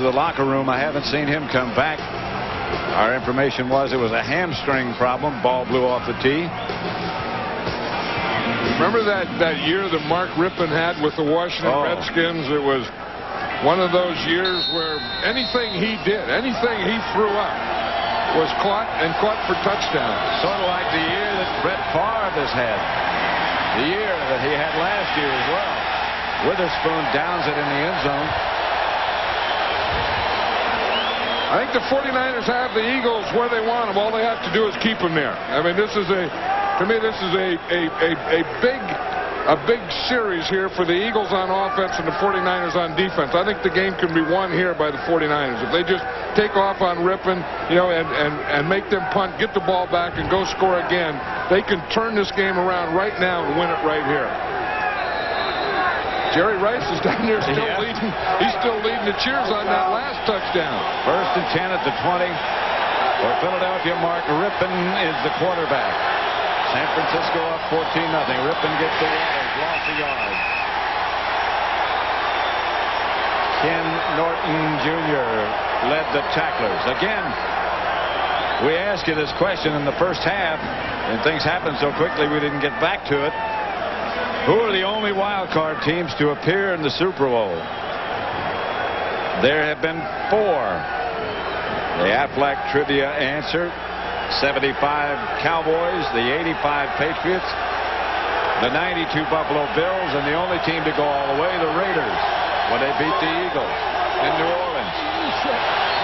the locker room. I haven't seen him come back. Our information was it was a hamstring problem. Ball blew off the tee. Remember that year that Mark Rippon had with the Washington Redskins? It was one of those years where anything he did, anything he threw up, was caught for touchdowns. Sort of like the year that Brett Favre has had. The year that he had last year as well. Witherspoon downs it in the end zone. I think the 49ers have the Eagles where they want them. All they have to do is keep them there. I mean, this is to me, this is a big series here for the Eagles on offense and the 49ers on defense. I think the game can be won here by the 49ers. If they just take off on Rippon, you know, and make them punt, get the ball back, and go score again, they can turn this game around right now and win it right here. Jerry Rice is down there still leading. He's still leading the cheers on that last touchdown. 1st and 10 at the 20. For Philadelphia, Mark Rippon is the quarterback. San Francisco up 14-0. Rippon gets the Waters, lost a yard. Ken Norton Jr. led the tacklers. Again, we asked you this question in the first half, and things happened so quickly we didn't get back to it. Who are the only wild card teams to appear in the Super Bowl? There have been 4. The Aflac trivia answer: 75 Cowboys, the 85 Patriots, the 92 Buffalo Bills, and the only team to go all the way, the Raiders, when they beat the Eagles in New Orleans.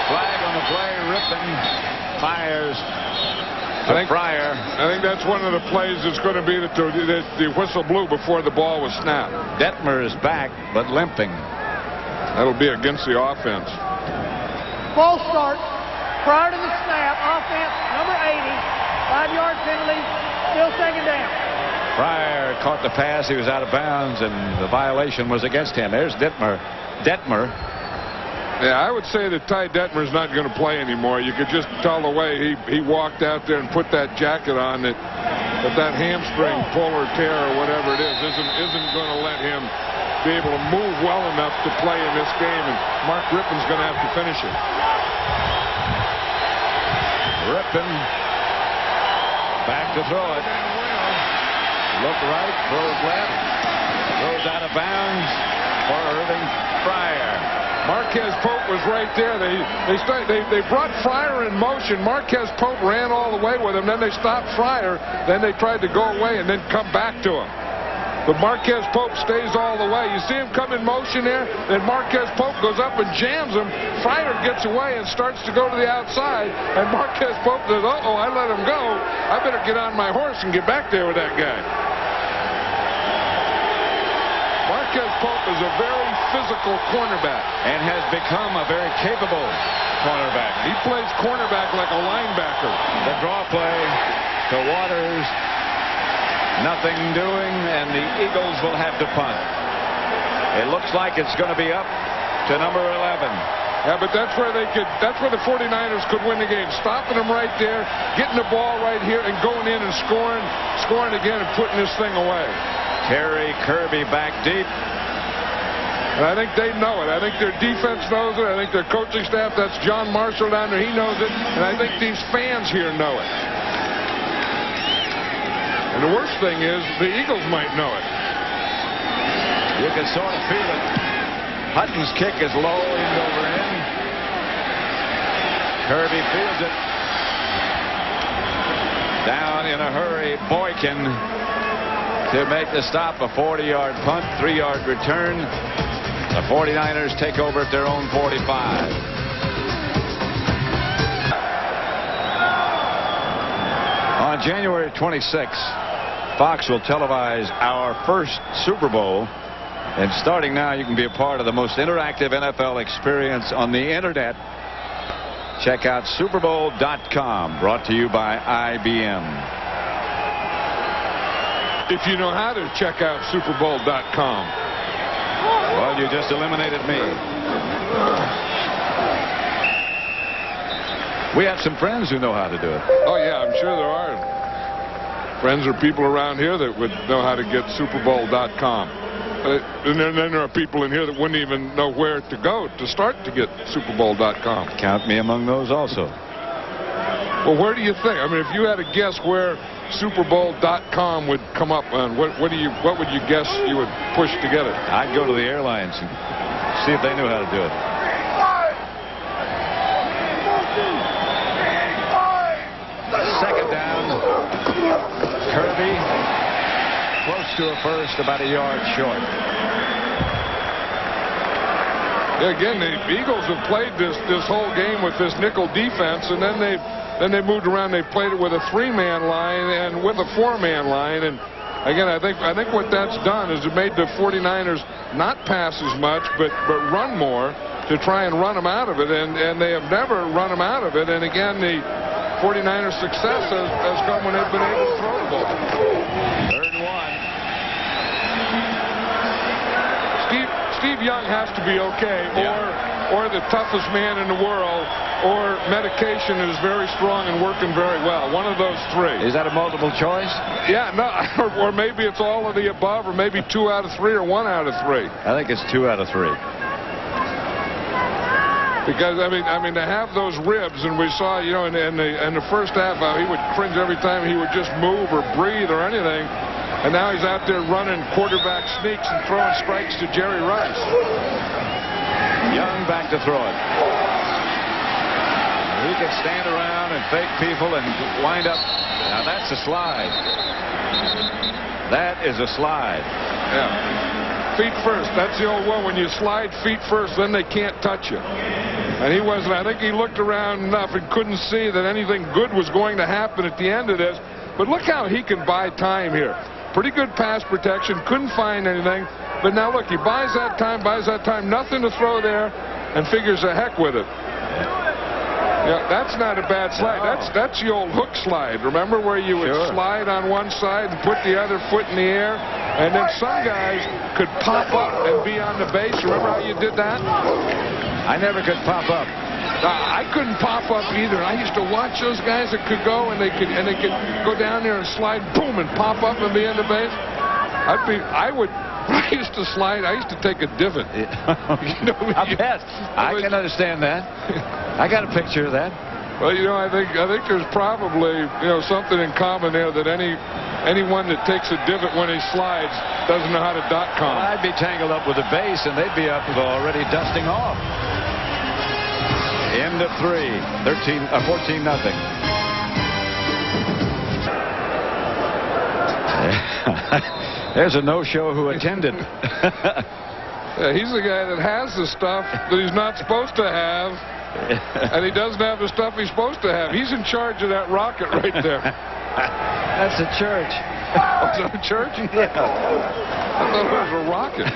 Flag on the play. Rippon fires. Fryer. I think that's one of the plays that's going to be that the whistle blew before the ball was snapped. Detmer is back, but limping. That'll be against the offense. False start prior to the snap. Offense, number 80. 5-yard penalty. Still 2nd down. Fryer caught the pass. He was out of bounds, and the violation was against him. There's Detmer. Yeah, I would say that Ty Detmer's not going to play anymore. You could just tell the way he walked out there and put that jacket on that hamstring pull or tear or whatever it is isn't going to let him be able to move well enough to play in this game, and Mark Rippon's going to have to finish it. Rippon back to throw it. Look right, throws left, throws out of bounds for Irving Fryer. Marquez Pope was right there. They brought Fryer in motion. Marquez Pope ran all the way with him. Then they stopped Fryer. Then they tried to go away and then come back to him. But Marquez Pope stays all the way. You see him come in motion there. Then Marquez Pope goes up and jams him. Fryer gets away and starts to go to the outside. And Marquez Pope says, "Uh-oh, I let him go. I better get on my horse and get back there with that guy." Marquez Pope is a very physical cornerback and has become a very capable cornerback. He plays cornerback like a linebacker. The draw play to Waters. Nothing doing, and the Eagles will have to punt. It looks like it's going to be up to number 11. Yeah, but that's where the 49ers could win the game. Stopping them right there, getting the ball right here, and going in and scoring again and putting this thing away. Terry Kirby back deep. And I think they know it. I think their defense knows it. I think their coaching staff, that's John Marshall down there, he knows it. And I think these fans here know it. And the worst thing is, the Eagles might know it. You can sort of feel it. Hutton's kick is low, end over end. Kirby feels it. Down in a hurry, Boykin to make the stop. A 40-yard punt, 3-yard return. The 49ers take over at their own 45. On January 26th, Fox will televise our first Super Bowl. And starting now, you can be a part of the most interactive NFL experience on the internet. Check out SuperBowl.com, brought to you by IBM. If you know how to check out SuperBowl.com. Well, you just eliminated me. We have some friends who know how to do it. Oh, yeah, I'm sure there are friends or people around here that would know how to get SuperBowl.com. And then there are people in here that wouldn't even know where to go to start to get SuperBowl.com. Count me among those also. Well, where do you think? I mean, if you had to guess where SuperBowl.com would come up on, what would you guess you would push to get it? I'd go to the airlines and see if they knew how to do it. Second down. Kirby close to a first, about a yard short. Yeah, again, the Eagles have played this whole game with this nickel defense, and then they moved around. They played it with a 3-man line and with a 4-man line. And again, I think what that's done is it made the 49ers not pass as much, but run more to try and run them out of it. And they have never run them out of it. And again, the 49ers' success has come when they've been able to throw the ball. 3rd and 1. Steve Young has to be okay, or the toughest man in the world, or medication is very strong and working very well. One of those three. Is that a multiple choice? Yeah, no, or maybe it's all of the above, or maybe 2 out of 3, or 1 out of 3. I think it's 2 out of 3. Because I mean, to have those ribs, and we saw, you know, in the first half, how he would cringe every time he would just move or breathe or anything. And now he's out there running quarterback sneaks and throwing strikes to Jerry Rice. Young back to throw it. He can stand around and fake people and wind up. Now that's a slide. That is a slide. Yeah. Feet first. That's the old one. When you slide feet first, then they can't touch you. And he wasn't. I think he looked around enough and couldn't see that anything good was going to happen at the end of this. But look how he can buy time here. Pretty good pass protection. Couldn't find anything. But now look, he buys that time, nothing to throw there, and figures the heck with it. Yeah, that's not a bad slide. No. That's the old hook slide. Remember where you would slide on one side and put the other foot in the air? And then some guys could pop up and be on the base. Remember how you did that? I never could pop up. I couldn't pop up either. I used to watch those guys that could go and they could go down there and slide, boom, and pop up and be in the base. I used to slide. I used to take a divot. You know, I bet. I can understand that. I got a picture of that. Well, you know, I think there's probably, you know, something in common there that anyone that takes a divot when he slides doesn't know how to .com. Well, I'd be tangled up with the base, and they'd be up already dusting off. End of 3, 14-0. There's a no-show who attended. Yeah, he's the guy that has the stuff that he's not supposed to have, and he doesn't have the stuff he's supposed to have. He's in charge of that rocket right there. That's a church. Oh, is that a church? Yeah. I thought it was a rocket.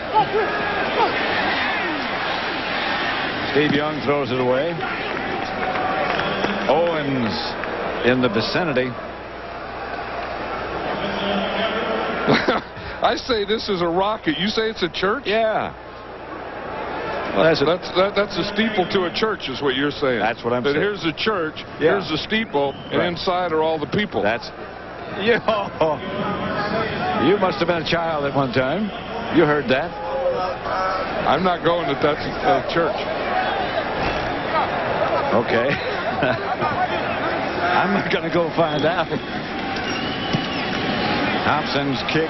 Steve Young throws it away. Owens in the vicinity. I say this is a rocket. You say it's a church? Yeah. Well, that's a steeple to a church, is what you're saying. That's what I'm saying. Here's the church, yeah. Here's the steeple, and right. Inside are all the people. That's. You must have been a child at one time. You heard that. I'm not going to that's a church. Okay. I'm not going to go find out. Thompson's kick.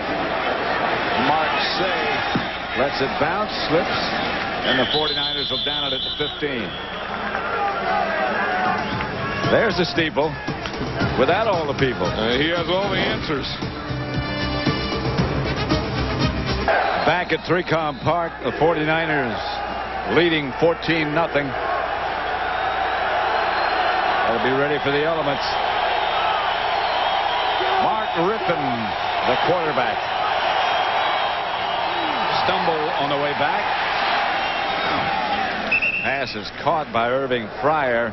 Marseille lets it bounce, slips, and the 49ers will down it at the 15. There's the steeple without all the people. He has all the answers. Back at 3Com Park, the 49ers leading 14-0. They'll be ready for the elements. Mark Rippon, the quarterback. Stumble on the way back. Pass is caught by Irving Fryer.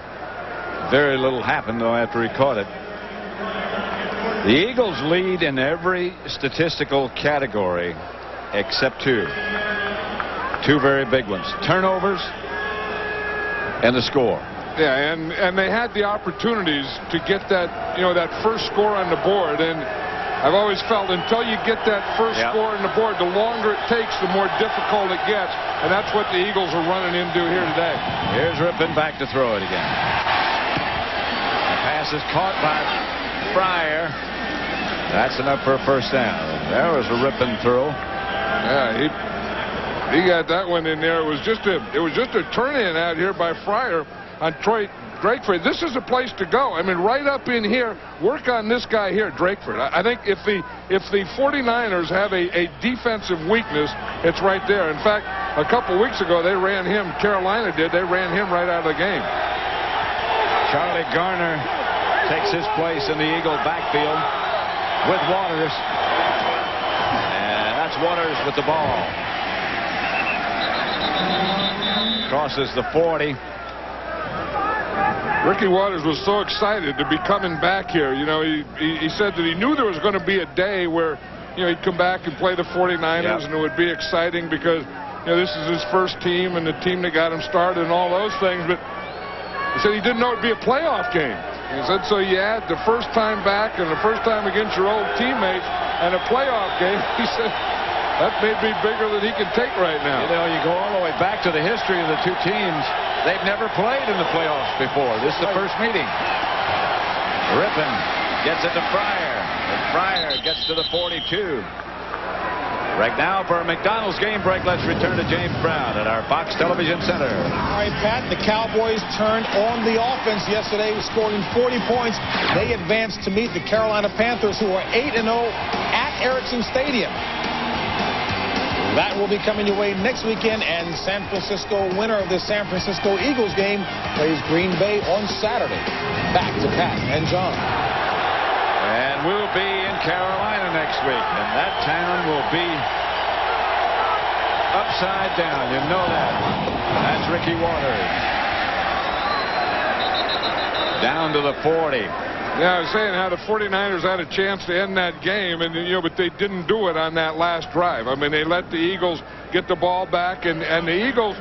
Very little happened, though, after he caught it. The Eagles lead in every statistical category except 2. 2 very big ones. Turnovers and the score. Yeah, and they had the opportunities to get that, you know, that first score on the board, and I've always felt until you get that first score on the board, the longer it takes, the more difficult it gets. And that's what the Eagles are running into here today. Here's Rippon back to throw it again. The pass is caught by Fryer. That's enough for a first down. There was a Rippon throw. Yeah, he got that one in there. It was just a turn-in out here by Fryer on Drakeford. This is a place to go. I mean, right up in here, work on this guy here, Drakeford. I think if the 49ers have a defensive weakness, it's right there. In fact, a couple weeks ago, they ran him, Carolina did, they ran him right out of the game. Charlie Garner takes his place in the Eagle backfield with Waters. And that's Waters with the ball. Crosses the 40. Ricky Waters was so excited to be coming back here. You know, he said that he knew there was going to be a day where, you know, he'd come back and play the 49ers, and it would be exciting because, you know, this is his first team and the team that got him started and all those things. But he said he didn't know it'd be a playoff game. He said, so you add the first time back and the first time against your old teammates and a playoff game. He said, that may be bigger than he can take right now. You know, you go all the way back to the history of the two teams. They've never played in the playoffs before. This is the first meeting. Rippon gets it to Fryer. And Fryer gets to the 42. Right now for a McDonald's game break, let's return to James Brown at our Fox Television Center. All right, Pat, the Cowboys turned on the offense yesterday, scoring 40 points. They advanced to meet the Carolina Panthers, who are 8-0 at Ericsson Stadium. That will be coming your way next weekend, and San Francisco, winner of the San Francisco Eagles game, plays Green Bay on Saturday. Back to Pat and John. And we'll be in Carolina next week, and that town will be upside down. You know that. That's Ricky Waters. Down to the 40. Yeah, I was saying how the 49ers had a chance to end that game, and you know, but they didn't do it on that last drive. I mean, they let the Eagles get the ball back, and the Eagles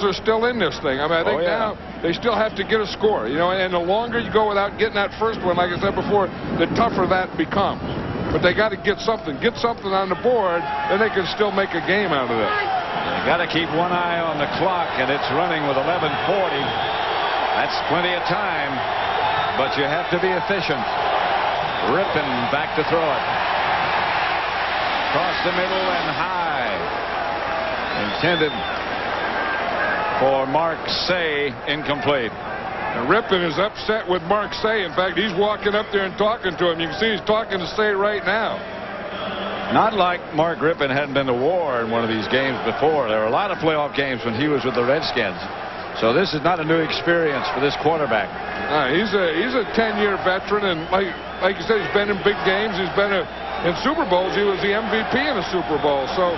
are still in this thing. I mean, I think now they still have to get a score, you know, and the longer you go without getting that first one, like I said before, the tougher that becomes. But they got to get something on the board, then they can still make a game out of this. You got to keep one eye on the clock, and it's running with 11:40. That's plenty of time. But you have to be efficient. Rippon back to throw it. Across the middle and high. Intended for Mark Say, incomplete. And Rippon is upset with Mark Say. In fact, he's walking up there and talking to him. You can see he's talking to Say right now. Not like Mark Rippon hadn't been to war in one of these games before. There were a lot of playoff games when he was with the Redskins. So this is not a new experience for this quarterback. He's a 10-year veteran, and like you said, he's been in big games. He's been in Super Bowls. He was the MVP in a Super Bowl. So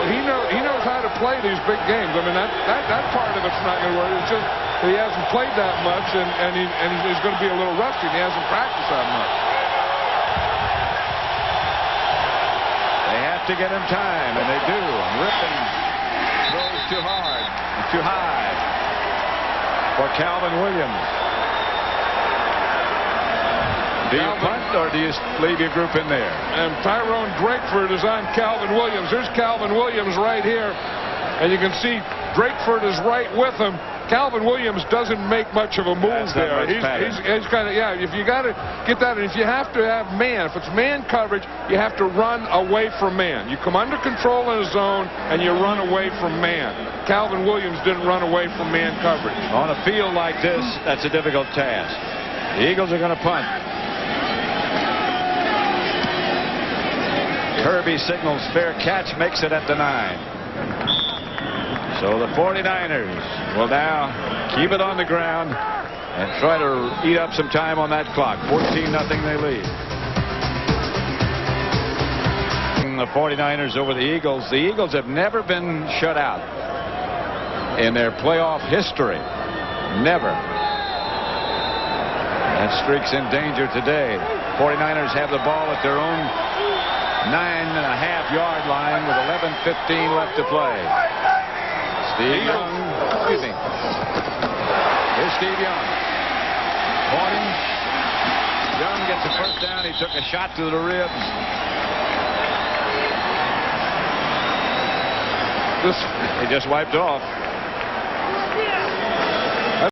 he knows how to play these big games. I mean, that part of it's not going to work. It's just that he hasn't played that much, and he's going to be a little rusty. And he hasn't practiced that much. They have to get him time, and they do. And Rippon throws too hard, too high for Calvin Williams. Do you punt or do you leave your group in there? And Tyrone Drakeford is on Calvin Williams. There's Calvin Williams right here. And you can see Drakeford is right with him. Calvin Williams doesn't make much of a move there. He's kind of, if you got to get that, and if you have to have man, if it's man coverage, you have to run away from man. You come under control in a zone and you run away from man. Calvin Williams didn't run away from man coverage. On a field like this, that's a difficult task. The Eagles are going to punt. Kirby signals fair catch, makes it at the 9. So the 49ers will now keep it on the ground and try to eat up some time on that clock. 14-0 they lead. The 49ers over the Eagles. The Eagles have never been shut out in their playoff history. Never. That streak's in danger today. 49ers have the ball at their own 9.5-yard line with 11:15 left to play. Steve Young, excuse me. Here's Steve Young. Pointing. Young gets the first down. He took a shot to the ribs. He just wiped off.